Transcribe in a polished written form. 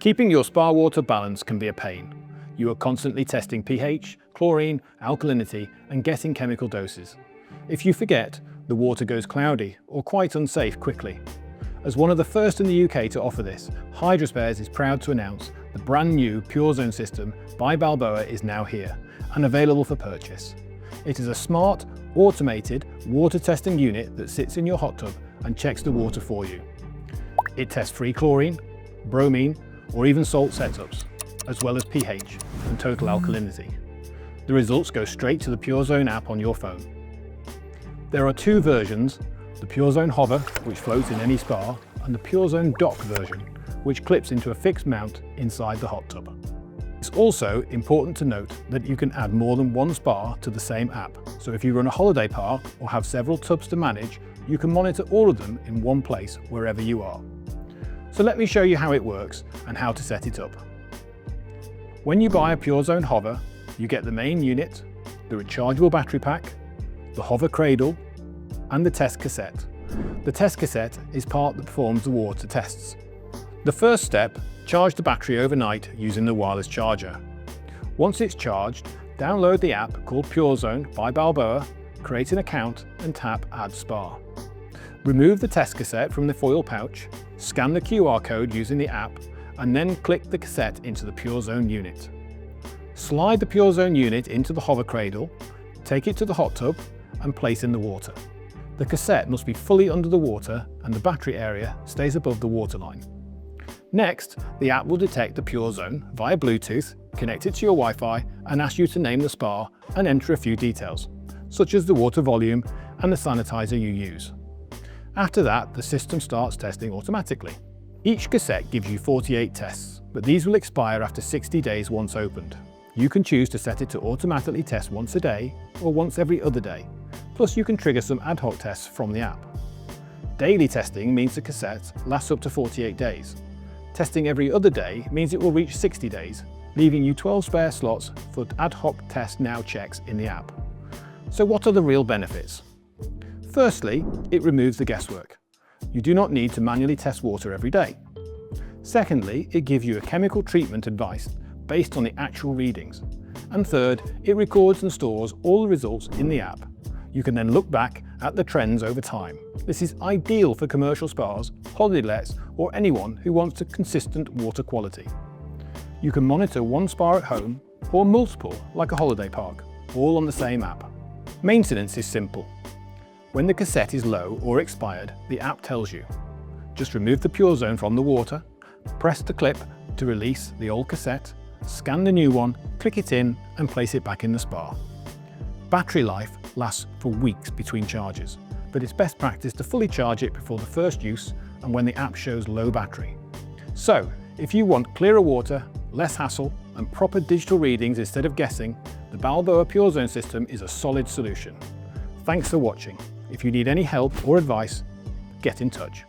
Keeping your spa water balanced can be a pain. You are constantly testing pH, chlorine, alkalinity, and guessing chemical doses. If you forget, the water goes cloudy or quite unsafe quickly. As one of the first in the UK to offer this, Hydrospares is proud to announce the brand new Purezone system by Balboa is now here and available for purchase. It is a smart, automated water testing unit that sits in your hot tub and checks the water for you. It tests free chlorine, bromine, or even salt setups, as well as pH and total alkalinity. The results go straight to the Purezone app on your phone. There are two versions, the Purezone Hover, which floats in any spa, and the Purezone Dock version, which clips into a fixed mount inside the hot tub. It's also important to note that you can add more than one spa to the same app, so if you run a holiday park or have several tubs to manage, you can monitor all of them in one place wherever you are. So let me show you how it works and how to set it up. When you buy a Purezone Hover, you get the main unit, the rechargeable battery pack, the hover cradle, and the test cassette. The test cassette is part that performs the water tests. The first step, charge the battery overnight using the wireless charger. Once it's charged, download the app called Purezone by Balboa, create an account and tap Add Spa. Remove the test cassette from the foil pouch, scan the QR code using the app, and then click the cassette into the Purezone unit. Slide the Purezone unit into the hover cradle, take it to the hot tub, and place in the water. The cassette must be fully under the water and the battery area stays above the waterline. Next, the app will detect the Purezone via Bluetooth, connect it to your Wi-Fi, and ask you to name the spa and enter a few details, such as the water volume and the sanitizer you use. After that, the system starts testing automatically. Each cassette gives you 48 tests, but these will expire after 60 days once opened. You can choose to set it to automatically test once a day or once every other day. Plus you can trigger some ad hoc tests from the app. Daily testing means the cassette lasts up to 48 days. Testing every other day means it will reach 60 days, leaving you 12 spare slots for ad hoc test now checks in the app. So what are the real benefits? Firstly, it removes the guesswork. You do not need to manually test water every day. Secondly, it gives you a chemical treatment advice based on the actual readings. And third, it records and stores all the results in the app. You can then look back at the trends over time. This is ideal for commercial spas, holiday lets, or anyone who wants a consistent water quality. You can monitor one spa at home or multiple like a holiday park, all on the same app. Maintenance is simple. When the cassette is low or expired, the app tells you. Just remove the Purezone from the water, press the clip to release the old cassette, scan the new one, click it in and place it back in the spa. Battery life lasts for weeks between charges, but it's best practice to fully charge it before the first use and when the app shows low battery. So, if you want clearer water, less hassle, and proper digital readings instead of guessing, the Balboa Purezone system is a solid solution. Thanks for watching. If you need any help or advice, get in touch.